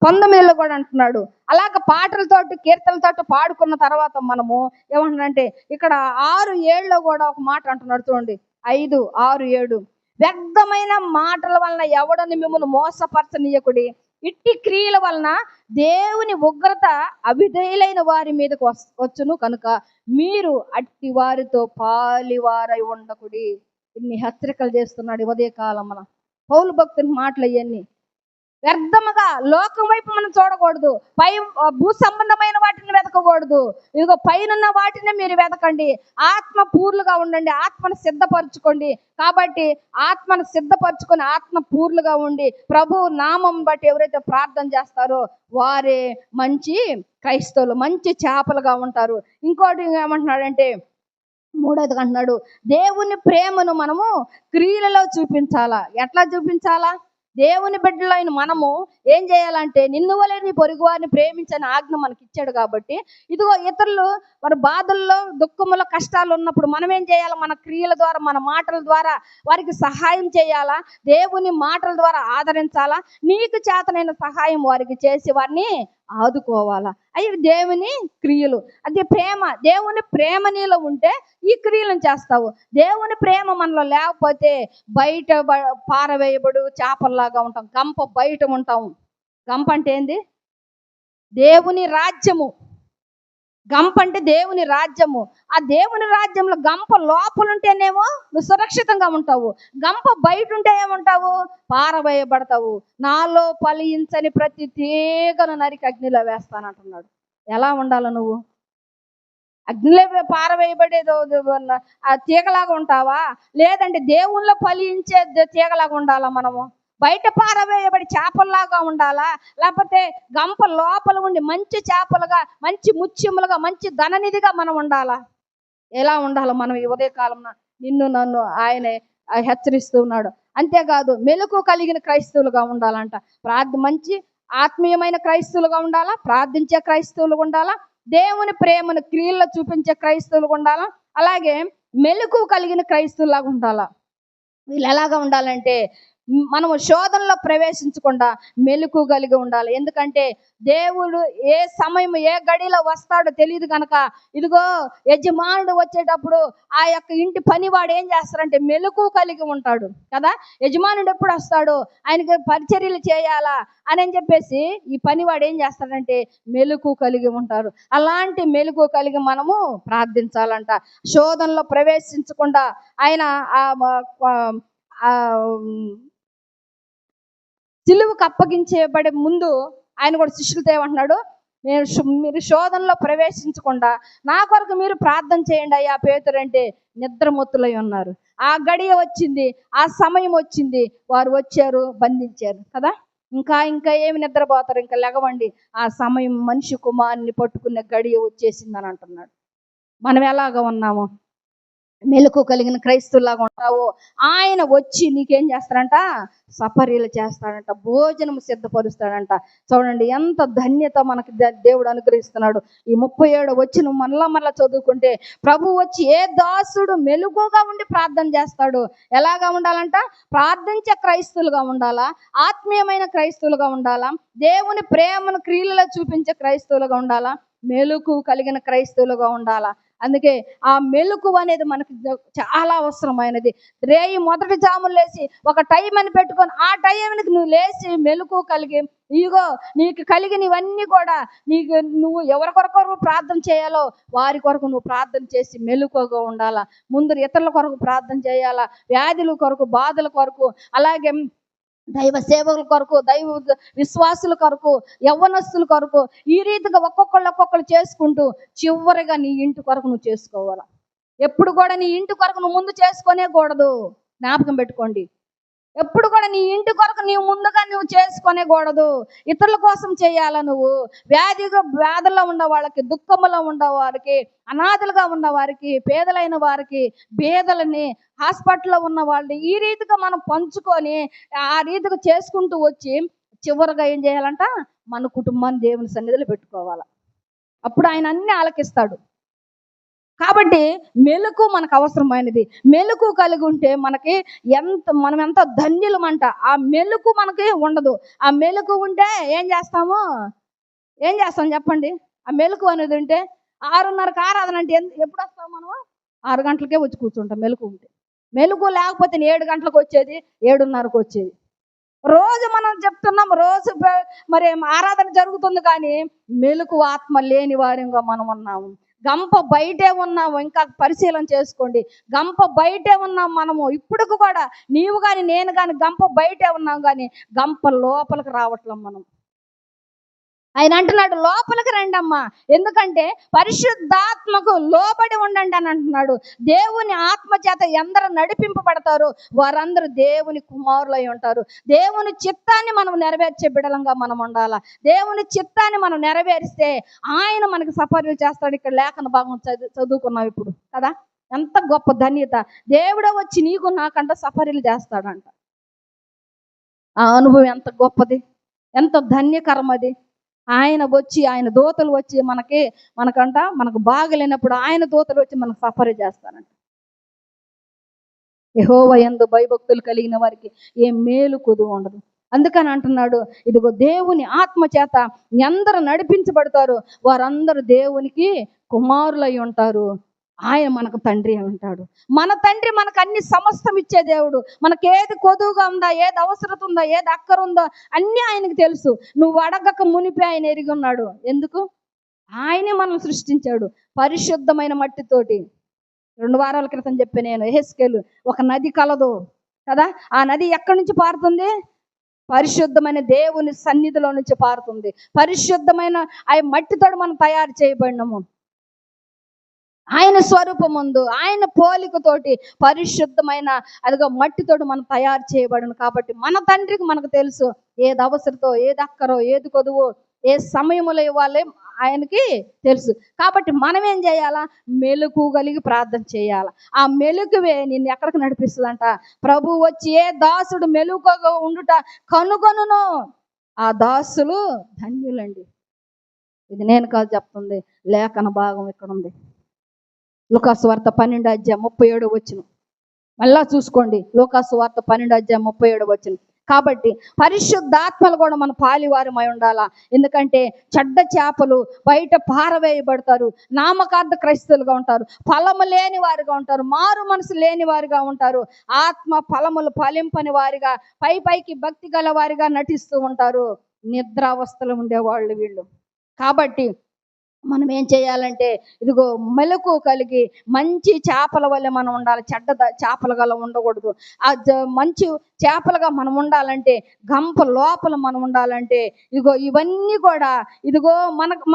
19లో కూడా అంటున్నాడు, అలాగ పాటలతోటి కీర్తనలతోటి పాడుకున్న తర్వాత మనము ఏమంటున్నాడంటే ఇక్కడ 6:7లో కూడా ఒక మాట అంటున్నాడు చూడండి. 5, 6, 7 వ్యర్థమైన మాటల వలన ఎవడని మిమ్మల్ని మోసపరచనీయకుడి, ఇట్టి క్రియల వలన దేవుని ఉగ్రత అవిధేయులైన వారి మీదకు వచ్చును కనుక మీరు అట్టి వారితో పాలివారై ఉండకుడి. ఇన్ని హెచ్చరికలు చేస్తున్నాడు ఉదయకాలం. మన పౌలు భక్తుని మాటలు ఇవన్నీ. వ్యర్థముగా లోకం వైపు మనం చూడకూడదు, భూ సంబంధమైన వాటిని వెతకకూడదు. ఇదిగో పైనున్న వాటిని మీరు వెతకండి, ఆత్మ పూర్లుగా ఉండండి, ఆత్మను సిద్ధపరచుకోండి. కాబట్టి ఆత్మను సిద్ధపరచుకొని ఆత్మ పూర్లుగా ఉండి ప్రభు నామం బట్టి ఎవరైతే ప్రార్థన చేస్తారో వారే మంచి క్రైస్తవులు, మంచి చేపలుగా ఉంటారు. ఇంకోటి ఏమంటున్నాడంటే 3వది అంటున్నాడు, దేవుని ప్రేమను మనము క్రియలలో చూపించాలా. ఎట్లా చూపించాలా? దేవుని బిడ్డలైన మనము ఏం చేయాలంటే నిన్ను వలె నీ పొరుగు వారిని ప్రేమించని ఆజ్ఞ మనకి ఇచ్చాడు. కాబట్టి ఇదిగో ఇతరులు వారి బాధల్లో దుఃఖములో కష్టాలు ఉన్నప్పుడు మనం ఏం చేయాలి? మన క్రియల ద్వారా మన మాటల ద్వారా వారికి సహాయం చేయాలా, దేవుని మాటల ద్వారా ఆదరించాలా, నీకు చేతనైన సహాయం వారికి చేసి వారిని ఆదుకోవాలా. అవి దేవుని క్రియలు. అది ప్రేమ. దేవుని ప్రేమ నీలో ఉంటే ఈ క్రియలను చేస్తావు. దేవుని ప్రేమ మనలో లేకపోతే బయట పారవేయబడు చేపల్లాగా ఉంటాం, గంప బయట ఉంటాం. గంప అంటే ఏంది? దేవుని రాజ్యము. గంప అంటే దేవుని రాజ్యము. ఆ దేవుని రాజ్యంలో గంప లోపలుంటేనేమో నువ్వు సురక్షితంగా ఉంటావు, గంప బయట ఉంటే ఏముంటావు? పారవేయబడతావు. నాలో ఫలించని ప్రతి తీగను నరికి అగ్నిలో వేస్తానంటున్నాడు. ఎలా ఉండాలి నువ్వు? అగ్నిలో పారవేయబడేదో ఆ తీగలాగా ఉంటావా? లేదంటే దేవుళ్ళో ఫలించే తీగలాగా ఉండాలా మనము? బయట పారవేయబడి చేపల్లాగా ఉండాలా? లేకపోతే గంప లోపల ఉండి మంచి చేపలుగా, మంచి ముత్యములుగా, మంచి ధననిధిగా మనం ఉండాలా? ఎలా ఉండాలి మనం ఈ ఉదయకాలం? నిన్ను నన్ను ఆయన హెచ్చరిస్తూ ఉన్నాడు. అంతేకాదు మెలకు కలిగిన క్రైస్తవులుగా ఉండాలంట. మంచి ఆత్మీయమైన క్రైస్తవులుగా ఉండాలా, ప్రార్థించే క్రైస్తవులుగా ఉండాలా, దేవుని ప్రేమను క్రియల్లో చూపించే క్రైస్తవులుగా ఉండాలా, అలాగే మెలకు కలిగిన క్రైస్తవులాగా ఉండాలా. వీళ్ళు ఎలాగా ఉండాలంటే మనము శోధనలో ప్రవేశించకుండా మెలకు కలిగి ఉండాలి. ఎందుకంటే దేవుడు ఏ సమయం ఏ గడిలో వస్తాడో తెలియదు కనుక, ఇదిగో యజమానుడు వచ్చేటప్పుడు ఆ యొక్క ఇంటి పనివాడు ఏం చేస్తారంటే మెలకు కలిగి ఉంటాడు కదా. యజమానుడు ఎప్పుడు వస్తాడో ఆయనకి పరిచర్యలు చేయాలా అని చెప్పేసి ఈ పనివాడు ఏం చేస్తాడంటే మెలకు కలిగి ఉంటారు. అలాంటి మెలకు కలిగి మనము ప్రార్థించాలంట. శోధనలో ప్రవేశించకుండా ఆయన సిలువకు అప్పగించేబడే ముందు ఆయన కూడా శిష్యులతో ఏమంటున్నాడు? మీరు శోధనలో ప్రవేశించకుండా నా కొరకు మీరు ప్రార్థన చేయండి అయ్యా. పేతురు అంటే నిద్రమత్తులై ఉన్నారు. ఆ గడియ వచ్చింది, ఆ సమయం వచ్చింది, వారు వచ్చారు, బంధించారు కదా. ఇంకా ఏమి నిద్రపోతారు? ఇంకా లెగవండి, ఆ సమయం మనిషి కుమారుని పట్టుకునే గడియ వచ్చేసిందని అంటున్నాడు. మనం ఎలాగ ఉన్నాము? మెలకు కలిగిన క్రైస్తవులాగా ఉంటావు. ఆయన వచ్చి నీకేం చేస్తాడంట? సపర్యలు చేస్తాడంట, భోజనం సిద్ధపరుస్తాడంట. చూడండి ఎంత ధన్యత మనకి దేవుడు అనుగ్రహిస్తున్నాడు. ఈ 37 వచ్చి నువ్వు మళ్ళా చదువుకుంటే ప్రభు వచ్చి ఏ దాసుడు మెలుగుగా ఉండి ప్రార్థన చేస్తాడు. ఎలాగా ఉండాలంట? ప్రార్థించే క్రైస్తవులుగా ఉండాలా, ఆత్మీయమైన క్రైస్తవులుగా ఉండాలా, దేవుని ప్రేమను క్రియలలో చూపించే క్రైస్తవులుగా ఉండాలా, మెలకు కలిగిన క్రైస్తవులుగా ఉండాలా. అందుకే ఆ మెలకు అనేది మనకి చాలా అవసరమైనది. రేయి మొదటి జాములు లేచి ఒక టైం అని పెట్టుకొని ఆ టైంకి నువ్వు లేచి మెలకు కలిగి ఇగో నీకు కలిగినవన్నీ కూడా నువ్వు ఎవరి కొరకు ప్రార్థన చేయాలో వారి కొరకు నువ్వు ప్రార్థన చేసి మెలకుగా ఉండాలా. ముందు ఇతరుల కొరకు ప్రార్థన చేయాలా, వ్యాధుల కొరకు, బాధల కొరకు, అలాగే దైవ సేవకుల కొరకు, దైవ విశ్వాసుల కొరకు, యవ్వనస్తుల కొరకు, ఈ రీతిగా ఒక్కొక్కళ్ళు చేసుకుంటూ చివరిగా నీ ఇంటి కొరకు నువ్వు చేసుకోవాలా. ఎప్పుడు కూడా నీ ఇంటి కొరకు నువ్వు ముందు చేసుకునే కూడదు. జ్ఞాపకం పెట్టుకోండి. ఎప్పుడు కూడా నీ ఇంటి కొరకు నీవు ముందుగా నువ్వు చేసుకొనేకూడదు. ఇతరుల కోసం చేయాలా నువ్వు. వ్యాధుల్లో ఉన్న వాళ్ళకి, దుఃఖములో ఉన్న వారికి, అనాథలుగా ఉన్న వారికి, పేదలైన వారికి, బేదలని, హాస్పిటల్లో ఉన్న వాళ్ళని ఈ రీతిగా మనం పంచుకొని ఆ రీతిగా చేసుకుంటూ వచ్చి చివరిగా ఏం చేయాలంట, మన కుటుంబాన్ని దేవుని సన్నిధిలో పెట్టుకోవాలి. అప్పుడు ఆయన అన్ని ఆలకిస్తాడు. కాబట్టి మెలకు మనకు అవసరమైనది. మెలకు కలిగి ఉంటే మనకి మనం ఎంత ధన్యులమంట. ఆ మెలకు మనకి ఉండదు. ఆ మెలకు ఉంటే ఏం చేస్తాం చెప్పండి. ఆ మెలకు అనేది ఉంటే 6:30కి ఆరాధన అంటే ఎప్పుడు వస్తాం మనం? 6 గంటలకే వచ్చి కూర్చుంటాం మెలకు ఉంటే. మెలకు లేకపోతే 7 గంటలకు వచ్చేది, 7:30కు వచ్చేది. రోజు మనం చెప్తున్నాం, రోజు మరి ఆరాధన జరుగుతుంది, కానీ మెలకు ఆత్మ లేని వారంగా మనం ఉన్నాము. గంప బయటే ఉన్నాము. ఇంకా పరిశీలన చేసుకోండి. గంప బయటే ఉన్నాం మనము. ఇప్పుడు కూడా నీవు కానీ నేను కానీ గంప బయటే ఉన్నాం, కానీ గంప లోపలికి రావట్లేం మనం. ఆయన అంటున్నాడు, లోపలికి రండి అమ్మా, ఎందుకంటే పరిశుద్ధాత్మకు లోబడి ఉండండి అని అంటున్నాడు. దేవుని ఆత్మ చేత ఎందరు నడిపింపబడతారో వారందరూ దేవుని కుమారులై ఉంటారు. దేవుని చిత్తాన్ని మనం నెరవేర్చే బిడలంగా మనం ఉండాలా. దేవుని చిత్తాన్ని మనం నెరవేరిస్తే ఆయన మనకి సపర్యలు చేస్తాడు. ఇక్కడ లేఖన భాగం చదువుకున్నాం ఇప్పుడు కదా. ఎంత గొప్ప ధన్యత. దేవుడే వచ్చి నీకు నాకంట సపర్యలు చేస్తాడంట. ఆ అనుభవం ఎంత గొప్పది, ఎంత ధన్యకరం అది. ఆయన వచ్చి, ఆయన దూతలు వచ్చి మనకు బాగలేనప్పుడు ఆయన దూతలు వచ్చి మనకు సఫర్ చేస్తారంట. యెహోవా యందు భయభక్తులు కలిగిన వారికి ఏ మేలు కొదువు ఉండదు. అందుకని అంటున్నాడు, ఇదిగో దేవుని ఆత్మ చేత ఎందరు నడిపించబడతారు వారందరూ దేవునికి కుమారులై ఉంటారు. ఆయన మనకు తండ్రి అని ఉంటాడు. మన తండ్రి మనకు అన్ని సమస్తం ఇచ్చే దేవుడు. మనకేది కొదువుగా ఉందా, ఏది అవసరం ఉందా, ఏది అక్కర ఉందో అన్నీ ఆయనకు తెలుసు. నువ్వు అడగక మునిపే ఆయన ఎరిగి ఉన్నాడు. ఎందుకు? ఆయనే మనం సృష్టించాడు పరిశుద్ధమైన మట్టితోటి. 2 వారాల క్రితం చెప్పి నేను, యెహెజ్కేలు ఒక నది కలదు కదా. ఆ నది ఎక్కడి నుంచి పారుతుంది? పరిశుద్ధమైన దేవుని సన్నిధిలో నుంచి పారుతుంది. పరిశుద్ధమైన ఆ మట్టితోటి మనం తయారు చేయబడినము. ఆయన స్వరూపముందు, ఆయన పోలికతోటి పరిశుద్ధమైన అదిగో మట్టితోటి మనం తయారు చేయబడను. కాబట్టి మన తండ్రికి మనకు తెలుసు ఏది అవసరతో, ఏది అక్కరో, ఏది కొదువో, ఏ సమయంలో ఇవ్వాలి ఆయనకి తెలుసు. కాబట్టి మనం ఏం చేయాలా? మెలకు కలిగి ప్రార్థన చేయాలి. ఆ మెలకువే నిన్ను ఎక్కడికి నడిపిస్తుందంట. ప్రభు వచ్చి ఏ దాసుడు మెలకుగా ఉండుట కనుగొనును ఆ దాసులు ధన్యులండి. ఇది నేను కాదు చెప్తుంది, లేఖన భాగం ఇక్కడ ఉంది. లూకాసు వార్త 12:37 మళ్ళా చూసుకోండి. లూకాసు వార్త 12:37 కాబట్టి పరిశుద్ధాత్మలు కూడా మన పాలివారమై ఉండాలా. ఎందుకంటే చెడ్డ చేపలు బయట పారవేయబడతారు. నామకార్థ క్రైస్తవులుగా ఉంటారు. ఫలము లేని వారిగా ఉంటారు. మారు మనసు లేని వారిగా ఉంటారు. ఆత్మ ఫలములు ఫలింపని వారిగా, పైకి భక్తి గల వారిగా నటిస్తూ ఉంటారు. నిద్రావస్థలో ఉండేవాళ్ళు వీళ్ళు. కాబట్టి మనం ఏం చేయాలంటే, ఇదిగో మెలకు కలిగి మంచి చేపల వల్ల మనం ఉండాలి. చెడ్డ చేపలుగా ఉండకూడదు. మంచి చేపలుగా మనం ఉండాలంటే, గంప లోపల మనం ఉండాలంటే, ఇదిగో ఇవన్నీ కూడా ఇదిగో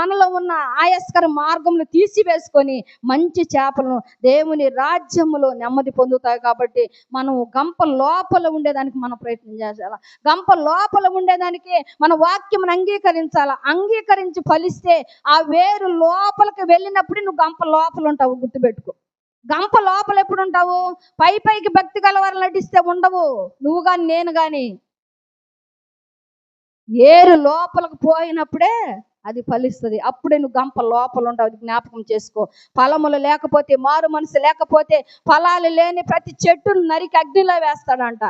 మనలో ఉన్న ఆయాస్కర మార్గంలో తీసివేసుకొని మంచి చేపలను దేవుని రాజ్యములో నెమ్మది పొందుతాయి. కాబట్టి మనం గంప లోపల ఉండేదానికి మనం ప్రయత్నం చేయాలి. గంప లోపల ఉండేదానికి మన వాక్యం అంగీకరించాలి. అంగీకరించి ఫలిస్తే ఆ వేరు లోపలికి వెళ్ళినప్పుడు నువ్వు గంప లోపల ఉంటావు. గుర్తుపెట్టుకో. గంప లోపల ఎప్పుడు ఉంటావు? పైకి భక్తి గలవారు నటిస్తే ఉండవు. నువ్వు కానీ నేను కానీ ఏరు లోపలికి పోయినప్పుడే అది ఫలిస్తుంది. అప్పుడే నువ్వు గంప లోపల ఉంటావు. అది జ్ఞాపకం చేసుకో. ఫలములు లేకపోతే, మారు మనసు లేకపోతే, ఫలాలు లేని ప్రతి చెట్టును నరికి అగ్నిలో వేస్తాడంట.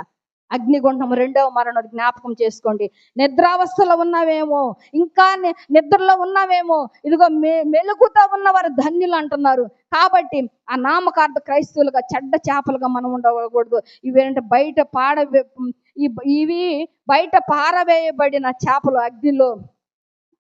అగ్నిగుండం 2వ మరణం జ్ఞాపకం చేసుకోండి. నిద్రావస్థలో ఉన్నావేమో, ఇంకా నిద్రలో ఉన్నావేమో, ఇదిగో మెలుగుతో ఉన్నవారు ధన్యులు అంటున్నారు. కాబట్టి ఆ నామకార్థ క్రైస్తవులుగా చెడ్డ చేపలుగా మనం ఉండకూడదు. ఇవేంటే ఇవి బయట పారవేయబడిన చేపలు అగ్నిలో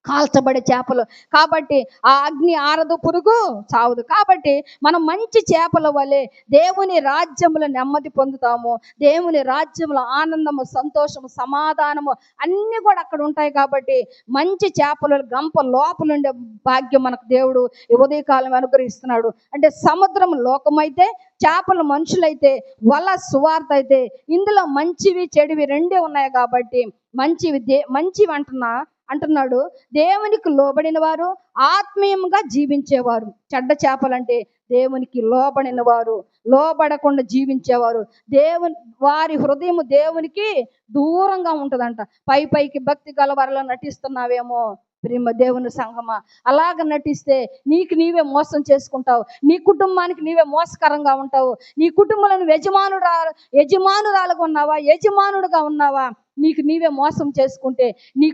కాల్చబడే చేపలు. కాబట్టి ఆ అగ్ని ఆరదు, పురుగు చావదు. కాబట్టి మనం మంచి చేపల వలె దేవుని రాజ్యములో నెమ్మది పొందుతాము. దేవుని రాజ్యంలో ఆనందము, సంతోషము, సమాధానము అన్నీ కూడా అక్కడ ఉంటాయి. కాబట్టి మంచి చేపలు గంప లోపలుండే భాగ్యం మనకు దేవుడు ఈ ఉదయకాలం అనుగ్రహిస్తున్నాడు. అంటే సముద్రం లోకమైతే, చేపలు మనుషులైతే, వల సువార్త అయితే, ఇందులో మంచివి చెడువి రెండే ఉన్నాయి. కాబట్టి మంచివి అంటున్నాడు. దేవునికి లోబడిన వారు, ఆత్మీయంగా జీవించేవారు. చెడ్డ చేపలంటే దేవునికి లోబడిన వారు, లోబడకుండా జీవించేవారు. వారి హృదయం దేవునికి దూరంగా ఉంటుందంట. పైకి భక్తి గలవారిలో నటిస్తున్నావేమో ప్రేమ దేవుని సంగమా. అలాగ నటిస్తే నీకు నీవే మోసం చేసుకుంటావు. నీ కుటుంబానికి నీవే మోసకరంగా ఉంటావు. నీ కుటుంబంలో యజమానురాలుగా ఉన్నావా, యజమానుడుగా ఉన్నావా, నీకు నీవే మోసం చేసుకుంటే నీ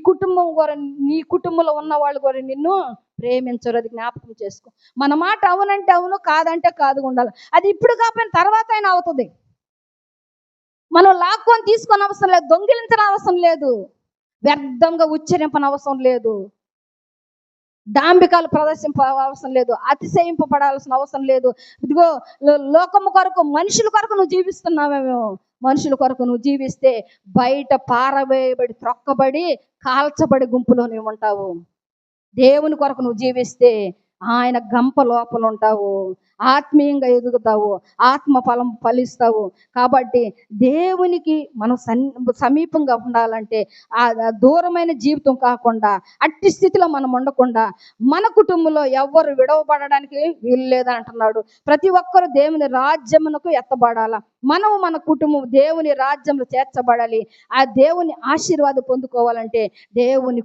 కుటుంబంలో ఉన్న వాళ్ళు కూడా నిన్ను ప్రేమించరు. అది జ్ఞాపకం చేసుకో. మన మాట అవునంటే అవును, కాదంటే కాదు ఉండాలి. అది ఇప్పుడు కాకపోయినా తర్వాత అయినా అవుతుంది. మనం లాక్కొని తీసుకొని అవసరం లేదు, దొంగిలించిన అవసరం లేదు, వ్యర్థంగా ఉచ్చరింపని అవసరం లేదు, డాంబికాలు ప్రదర్శింప అవసరం లేదు, అతిశయింపబడాల్సిన అవసరం లేదు. ఇదిగో లోకము కొరకు, మనుషుల కొరకు నువ్వు జీవిస్తున్నావేమో. మనుషుల కొరకు నువ్వు జీవిస్తే బయట పారవేయబడి, త్రొక్కబడి, కాల్చబడి గుంపులో నువ్వు ఉంటావు. దేవుని కొరకు నువ్వు జీవిస్తే ఆయన గంప లోపల ఉంటావు, ఆత్మీయంగా ఎదుగుతావు, ఆత్మ ఫలం ఫలిస్తావు. కాబట్టి దేవునికి మనం సమీపంగా ఉండాలంటే ఆ దూరమైన జీవితం కాకుండా, అట్టి స్థితిలో మనం ఉండకుండా, మన కుటుంబంలో ఎవ్వరు విడవబడడానికి వీలు లేదంటున్నాడు. ప్రతి ఒక్కరు దేవుని రాజ్యమునకు ఎత్తబడాల. మనము మన కుటుంబం దేవుని రాజ్యంలో చేర్చబడాలి. ఆ దేవుని ఆశీర్వాదం పొందుకోవాలంటే దేవుని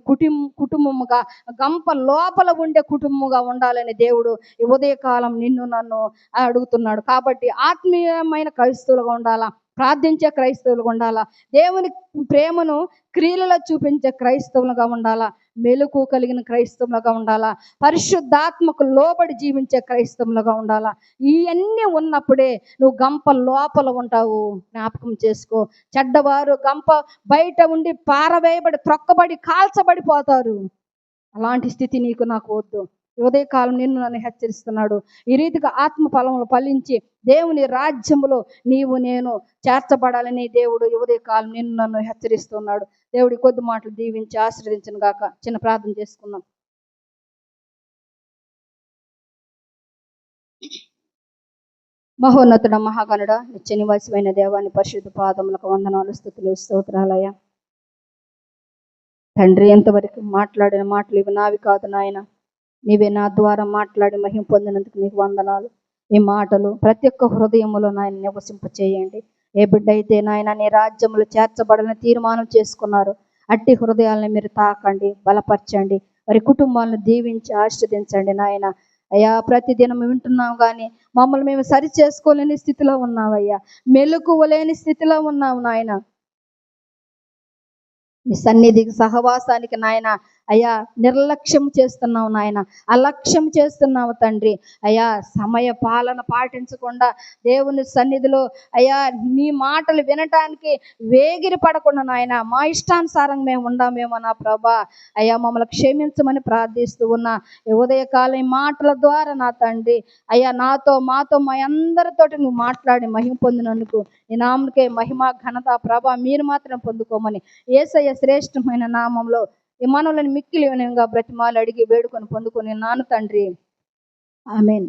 కుటుంబముగా, గంప లోపల ఉండే కుటుంబంగా ఉండాలని దేవుడు ఈ ఉదయకాలం నిన్ను నన్ను అడుగుతున్నాడు. కాబట్టి ఆత్మీయమైన క్రైస్తవులుగా ఉండాలా, ప్రార్థించే క్రైస్తవులుగా ఉండాలా, దేవుని ప్రేమను క్రియలలో చూపించే క్రైస్తవులుగా ఉండాలా, మెలకు కలిగిన క్రైస్తవులుగా ఉండాలా, పరిశుద్ధాత్మకు లోబడి జీవించే క్రైస్తవులుగా ఉండాలా. ఇవన్నీ ఉన్నప్పుడే నువ్వు గంప లోపల ఉంటావు. జ్ఞాపకం చేసుకో. చెడ్డవారు గంప బయట ఉండి పారవేయబడి, త్రొక్కబడి, కాల్చబడిపోతారు. అలాంటి స్థితి నీకు నాకు వద్దు. ఉదయకాలం నిన్ను నన్ను హెచ్చరిస్తున్నాడు. ఈ రీతిగా ఆత్మ ఫలములు ఫలించి దేవుని రాజ్యములో నీవు నేను చేర్చబడాలని దేవుడు ఉదయకాలం నిన్ను నన్ను హెచ్చరిస్తున్నాడు. దేవుడి కొద్ది మాటలు దీవించి ఆశీర్వదించను గాక. చిన్న ప్రార్థన చేసుకుందాం. మహోన్నతుడ, మహాగణుడ, నిత్య నివాసమైన దేవాన్ని పరిశుద్ధ పాదములకు వందనాలు, స్తుతులు, స్తోత్రాలయ. తండ్రి, ఎంతవరకు మాట్లాడిన మాటలు ఇవి నావి కాదు నాయన, నీవే నా ద్వారా మాట్లాడి మహిమ పొందినందుకు నీకు వందనాలు. ఈ మాటలు ప్రతి ఒక్క హృదయములో నాయన నివసింప చేయండి. ఏ బిడ్డ అయితే నాయన నీ రాజ్యములు చేర్చబడాలని తీర్మానం చేసుకున్నారు, అట్టి హృదయాలను మీరు తాకండి, బలపరచండి, వారి కుటుంబాలను దీవించి ఆశీర్వదించండి నాయన. అయ్యా, ప్రతిదినం వింటున్నాం కానీ మమ్మల్ని మేము సరి చేసుకోలేని స్థితిలో ఉన్నావయ్యా, మెలకువలేని స్థితిలో ఉన్నావు నాయన. నీ సన్నిధికి, సహవాసానికి నాయన అయ్యా నిర్లక్ష్యం చేస్తున్నావు నాయన, అలక్ష్యం చేస్తున్నావు తండ్రి. అయ్యా, సమయ పాలన పాటించకుండా దేవుని సన్నిధిలో అయ్యా నీ మాటలు వినటానికి వేగిరి పడకుండా నాయన మా ఇష్టానుసారంగా మేము ఉండామేమో నా ప్రభా. అయ్యా, మమ్మల్ని క్షమించమని ప్రార్థిస్తూ ఉన్నా. ఉదయకాలం మాటల ద్వారా నా తండ్రి అయ్యా మాతో మా అందరితోటి నువ్వు మాట్లాడి మహిమ పొందినందుకు నీ నామకే మహిమ, ఘనత, ప్రభా మీరు మాత్రం పొందుకోమని యేసయ్య శ్రేష్టమైన నామంలో ఈ మనవులను మిక్కిలి వినయంగా బ్రతిమాలు అడిగి వేడుకొని పొందుకొని నాను తండ్రి. ఆమేన్.